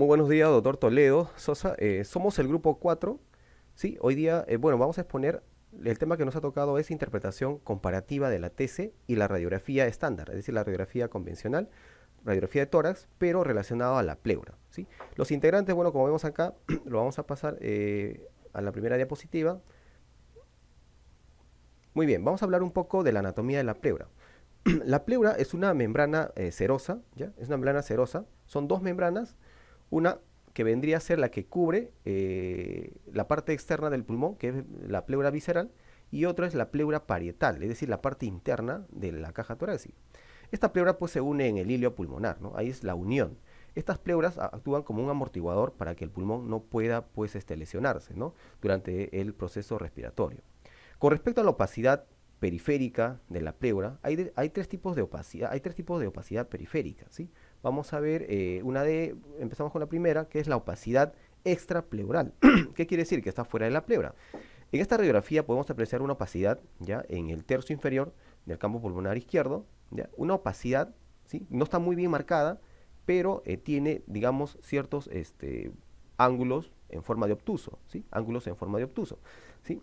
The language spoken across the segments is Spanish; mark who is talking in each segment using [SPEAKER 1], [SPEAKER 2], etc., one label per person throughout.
[SPEAKER 1] Muy buenos días, doctor Toledo Sosa. Somos el grupo 4. Sí, hoy día, bueno, vamos a exponer, el tema que nos ha tocado es interpretación comparativa de la TC y la radiografía estándar, es decir, la radiografía convencional, radiografía de tórax, pero relacionado a la pleura. ¿Sí? Los integrantes, bueno, como vemos acá, lo vamos a pasar a la primera diapositiva. Muy bien, vamos a hablar un poco de la anatomía de la pleura. La pleura es una membrana serosa, ¿ya? Es una membrana serosa, son dos membranas, una que vendría a ser la que cubre la parte externa del pulmón, que es la pleura visceral, y otra es la pleura parietal, es decir, la parte interna de la caja torácica. Esta pleura pues se une en el hilio pulmonar, ¿no? Ahí es la unión. Estas pleuras actúan como un amortiguador para que el pulmón no pueda pues lesionarse, ¿no? Durante el proceso respiratorio. Con respecto a la opacidad periférica de la pleura, hay tres tipos de opacidad, periférica, ¿sí? Vamos a ver empezamos con la primera, que es la opacidad extrapleural. ¿Qué quiere decir? Que está fuera de la pleura. En esta radiografía podemos apreciar una opacidad, ¿ya? En el tercio inferior del campo pulmonar izquierdo, ¿ya? Una opacidad, ¿sí? No está muy bien marcada, pero tiene, digamos, ciertos ángulos en forma de obtuso, ¿sí? Ángulos en forma de obtuso, ¿sí?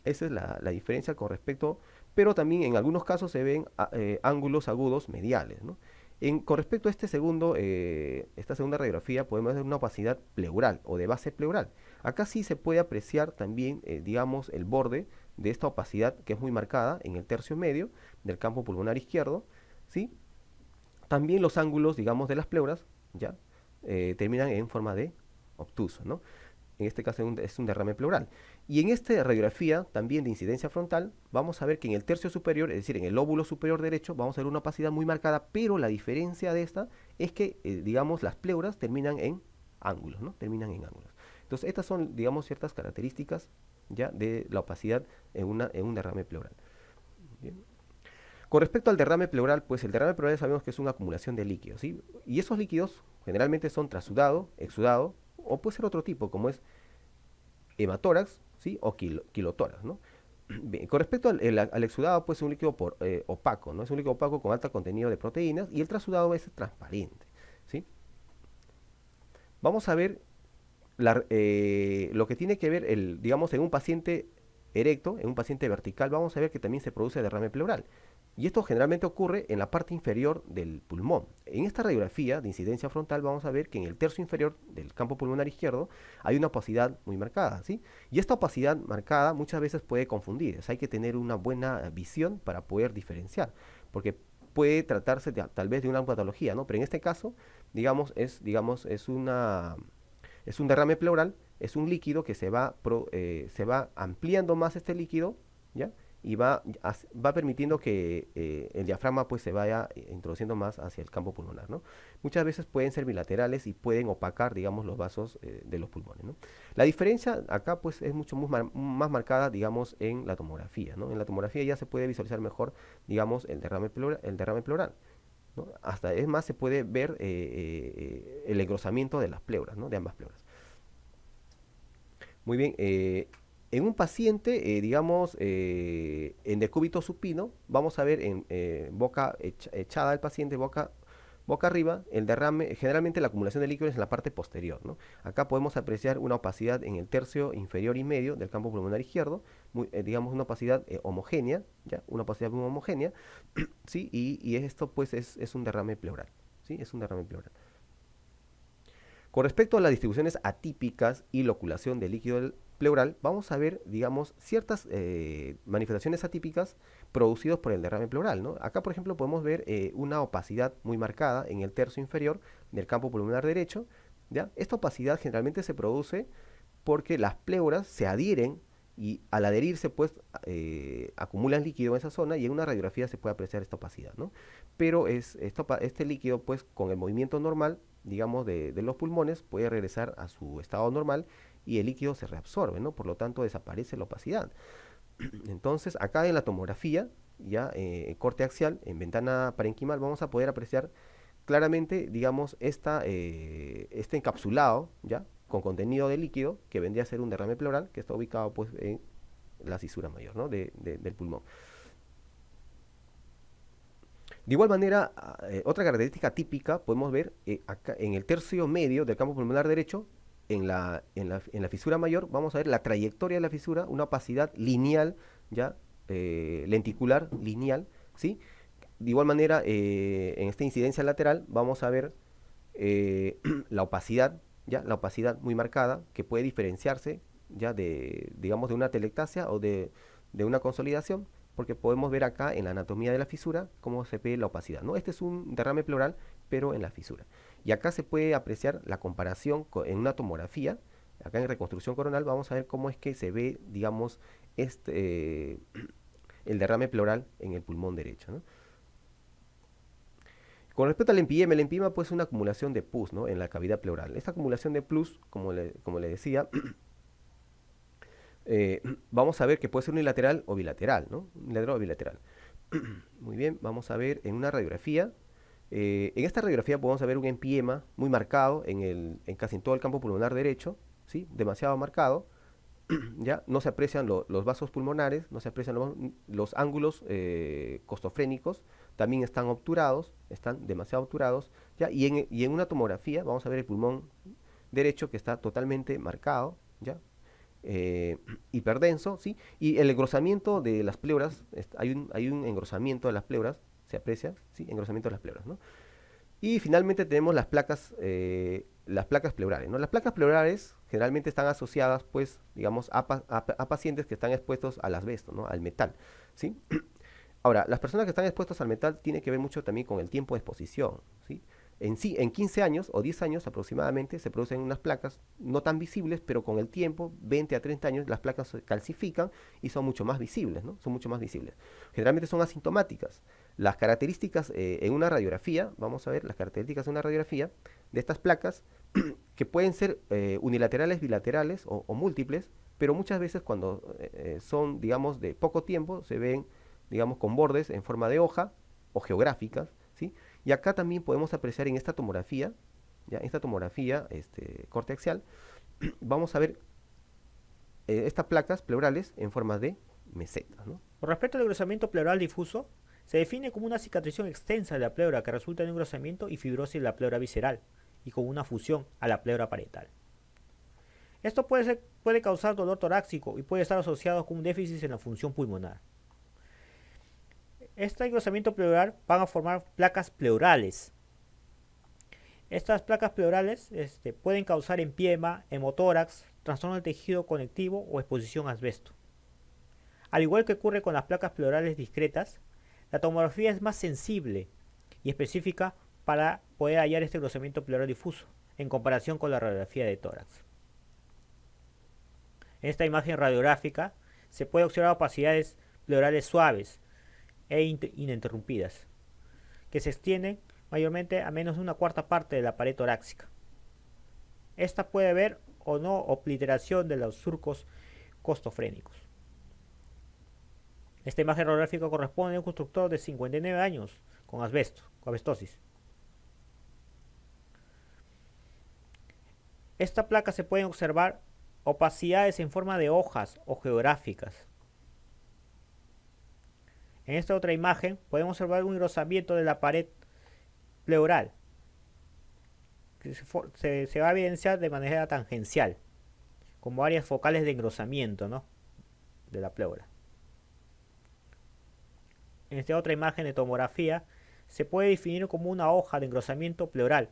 [SPEAKER 1] Esa es la diferencia con respecto, pero también en algunos casos se ven ángulos agudos mediales, ¿no? Con respecto a esta segunda radiografía, podemos ver una opacidad pleural o de base pleural. Acá sí se puede apreciar también, digamos, el borde de esta opacidad que es muy marcada en el tercio medio del campo pulmonar izquierdo, ¿sí? También los ángulos, digamos, de las pleuras, ¿ya? Terminan en forma de obtuso, ¿no? En este caso es un derrame pleural. Y en esta radiografía, también de incidencia frontal, vamos a ver que en el tercio superior, es decir, en el lóbulo superior derecho, vamos a ver una opacidad muy marcada, pero la diferencia de esta es que, digamos, las pleuras terminan en ángulos, ¿no? Terminan en ángulos. Entonces, estas son, digamos, ciertas características ya de la opacidad en un derrame pleural. Bien. Con respecto al derrame pleural, pues el derrame pleural sabemos que es una acumulación de líquidos, ¿sí? Y esos líquidos generalmente son trasudado, exudado, o puede ser otro tipo, como es hematórax, ¿sí? O quilotórax, ¿no? Bien, con respecto al exudado, pues es un líquido opaco, ¿no? Es un líquido opaco con alto contenido de proteínas y el trasudado es transparente, ¿sí? Vamos a ver lo que tiene que ver, digamos, en un paciente erecto, en un paciente vertical, vamos a ver que también se produce derrame pleural. Y esto generalmente ocurre en la parte inferior del pulmón. En esta radiografía de incidencia frontal vamos a ver que en el tercio inferior del campo pulmonar izquierdo hay una opacidad muy marcada, ¿sí? Y esta opacidad marcada muchas veces puede confundir. Hay que tener una buena visión para poder diferenciar, porque puede tratarse tal vez de una patología, ¿no? Pero en este caso, es un derrame pleural, es un líquido que se va ampliando más este líquido, ¿ya? Y va permitiendo que el diafragma pues se vaya introduciendo más hacia el campo pulmonar, ¿no? Muchas veces pueden ser bilaterales y pueden opacar, digamos, los vasos de los pulmones, ¿no? La diferencia acá pues es mucho más marcada, digamos, en la tomografía, ¿no? En la tomografía ya se puede visualizar mejor, digamos, el derrame pleural, ¿no? Hasta es más, se puede ver el engrosamiento de las pleuras, ¿no? De ambas pleuras. Muy bien, en un paciente, digamos, en decúbito supino, vamos a ver en boca echada al paciente, boca arriba, el derrame, generalmente la acumulación de líquidos es en la parte posterior, ¿no? Acá podemos apreciar una opacidad en el tercio inferior y medio del campo pulmonar izquierdo, digamos una opacidad homogénea, ¿ya? Una opacidad muy homogénea, ¿sí? Y esto pues es un derrame pleural, ¿sí? Es un derrame pleural. Con respecto a las distribuciones atípicas y loculación del líquido pleural, vamos a ver, digamos, ciertas manifestaciones atípicas producidas por el derrame pleural, ¿no? Acá, por ejemplo, podemos ver una opacidad muy marcada en el tercio inferior del campo pulmonar derecho, ¿ya? Esta opacidad generalmente se produce porque las pleuras se adhieren y al adherirse pues acumulan líquido en esa zona y en una radiografía se puede apreciar esta opacidad, ¿no? Pero este líquido pues con el movimiento normal, digamos, de los pulmones puede regresar a su estado normal y el líquido se reabsorbe, ¿no? Por lo tanto desaparece la opacidad. Entonces acá en la tomografía, ya corte axial, en ventana parenquimal, vamos a poder apreciar claramente, digamos, este encapsulado, ¿ya? Con contenido de líquido, que vendría a ser un derrame pleural, que está ubicado pues en la cisura mayor, ¿no? Del pulmón. De igual manera, otra característica típica podemos ver acá en el tercio medio del campo pulmonar derecho, en la fisura mayor, vamos a ver la trayectoria de la fisura, una opacidad lineal, ya lenticular, lineal, ¿sí? De igual manera, en esta incidencia lateral vamos a ver la opacidad, ya la opacidad muy marcada, que puede diferenciarse ya de, digamos, de una telectasia o de una consolidación, porque podemos ver acá en la anatomía de la fisura cómo se ve la opacidad, ¿no? Este es un derrame pleural, pero en la fisura. Y acá se puede apreciar la comparación en una tomografía. Acá en reconstrucción coronal vamos a ver cómo es que se ve, digamos, el derrame pleural en el pulmón derecho, ¿no? Con respecto al empiyema, el empiyema puede ser una acumulación de pus, ¿no?, en la cavidad pleural. Esta acumulación de pus, como le decía, vamos a ver que puede ser unilateral o bilateral, ¿no? Unilateral o bilateral. Muy bien, vamos a ver en una radiografía. En esta radiografía podemos ver un empiyema muy marcado en casi en todo el campo pulmonar derecho, ¿sí? Demasiado marcado. ¿Ya? No se aprecian los vasos pulmonares, no se aprecian los ángulos costofrénicos, también están obturados, están demasiado obturados, ¿ya? Y en una tomografía vamos a ver el pulmón derecho que está totalmente marcado, ¿ya? Hiperdenso, ¿sí? Y el engrosamiento de las pleuras, hay un engrosamiento de las pleuras, se aprecia, ¿sí? Engrosamiento de las pleuras, ¿no? Y finalmente tenemos las placas pleurales, ¿no? Las placas pleurales generalmente están asociadas, pues, digamos, a pacientes que están expuestos al asbesto, ¿no? Al metal, ¿sí? Ahora, las personas que están expuestas al metal tiene que ver mucho también con el tiempo de exposición, ¿sí? En 15 años o 10 años aproximadamente se producen unas placas no tan visibles, pero con el tiempo, 20 a 30 años, las placas se calcifican y son mucho más visibles, ¿no? Son mucho más visibles. Generalmente son asintomáticas. Las características en una radiografía, vamos a ver las características de una radiografía de estas placas, que pueden ser unilaterales, bilaterales o múltiples, pero muchas veces cuando son, digamos, de poco tiempo, se ven, digamos, con bordes en forma de hoja o geográficas, ¿sí? Y acá también podemos apreciar en esta tomografía, ¿ya? Esta tomografía corte axial, vamos a ver estas placas pleurales en forma de mesetas, ¿no?
[SPEAKER 2] Con respecto al engrosamiento pleural difuso, se define como una cicatrización extensa de la pleura que resulta en engrosamiento y fibrosis de la pleura visceral y con una fusión a la pleura parietal. Esto puede causar dolor torácico y puede estar asociado con un déficit en la función pulmonar. Este engrosamiento pleural van a formar placas pleurales. Estas placas pleurales pueden causar empiema, hemotórax, trastorno del tejido conectivo o exposición a asbesto. Al igual que ocurre con las placas pleurales discretas, la tomografía es más sensible y específica para poder hallar este engrosamiento pleural difuso, en comparación con la radiografía de tórax. En esta imagen radiográfica se puede observar opacidades pleurales suaves e ininterrumpidas, que se extienden mayormente a menos de una cuarta parte de la pared torácica. Esta puede ver o no obliteración de los surcos costofrénicos. Esta imagen radiográfica corresponde a un constructor de 59 años con asbestosis. Esta placa se pueden observar opacidades en forma de hojas o geográficas. En esta otra imagen podemos observar un engrosamiento de la pared pleural que se va a evidenciar de manera tangencial, con varias focales de engrosamiento, ¿no?, de la pleura. En esta otra imagen de tomografía se puede definir como una hoja de engrosamiento pleural,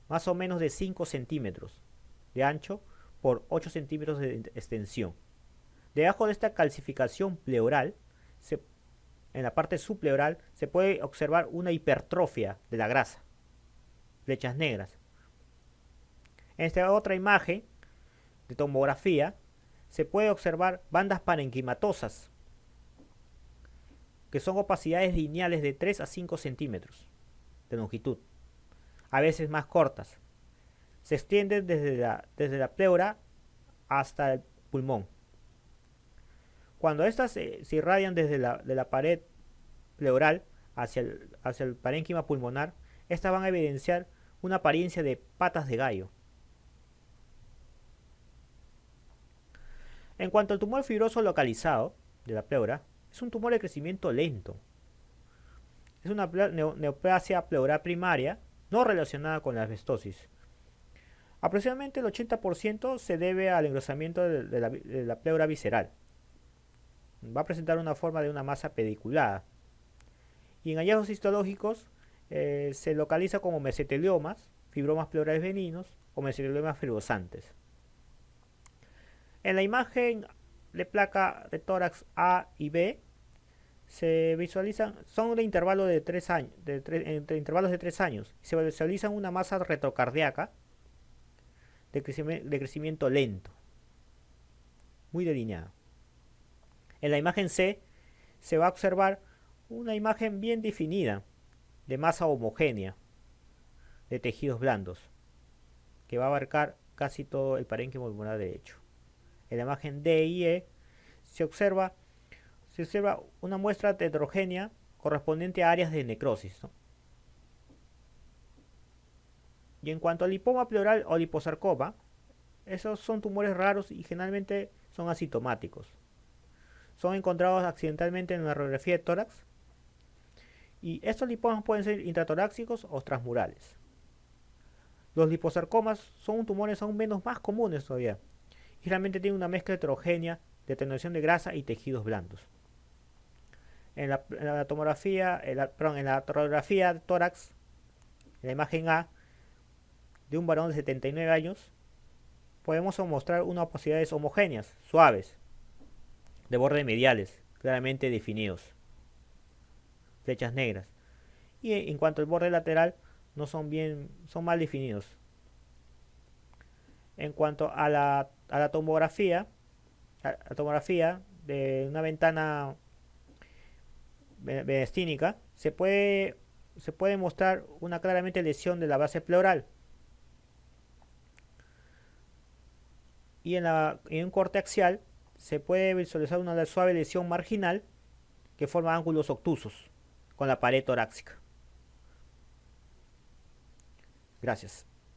[SPEAKER 2] más o menos de 5 centímetros de ancho por 8 centímetros de extensión. Debajo de esta calcificación pleural, en la parte subpleural, se puede observar una hipertrofia de la grasa, flechas negras. En esta otra imagen de tomografía se puede observar bandas parenquimatosas, que son opacidades lineales de 3 a 5 centímetros de longitud, a veces más cortas. Se extienden desde la pleura hasta el pulmón. Cuando estas se irradian desde la pared pleural hacia el parénquima pulmonar, estas van a evidenciar una apariencia de patas de gallo. En cuanto al tumor fibroso localizado de la pleura, es un tumor de crecimiento lento. Es una neoplasia pleural primaria no relacionada con la asbestosis. Aproximadamente el 80% se debe al engrosamiento de la pleura visceral. Va a presentar una forma de una masa pediculada. Y en hallazgos histológicos se localiza como mesoteliomas, fibromas pleurales benignos o mesoteliomas fibrosantes. En la imagen de placa de tórax A y B se visualizan, son de intervalos de 3 años, entre intervalos de 3 años. Se visualizan una masa retrocardíaca de crecimiento lento, muy delineada. En la imagen C se va a observar una imagen bien definida de masa homogénea de tejidos blandos que va a abarcar casi todo el parénquima pulmonar derecho. En la imagen D y E se observa una muestra heterogénea correspondiente a áreas de necrosis, ¿no? Y en cuanto al lipoma pleural o liposarcoma, esos son tumores raros y generalmente son asintomáticos. Son encontrados accidentalmente en la radiografía de tórax y estos lipomas pueden ser intratorácicos o transmurales. Los liposarcomas son tumores aún más comunes todavía y realmente tienen una mezcla heterogénea de atenuación de grasa y tejidos blandos. En la tomografía, en la radiografía de tórax, en la imagen A de un varón de 79 años, podemos mostrar unas posibilidades homogéneas, suaves, de bordes mediales, claramente definidos, flechas negras. Y en cuanto al borde lateral, no son mal definidos. En cuanto a la tomografía, de una ventana mediastínica, se puede mostrar una claramente lesión de la base pleural. Y en un corte axial se puede visualizar una suave lesión marginal que forma ángulos obtusos con la pared torácica. Gracias.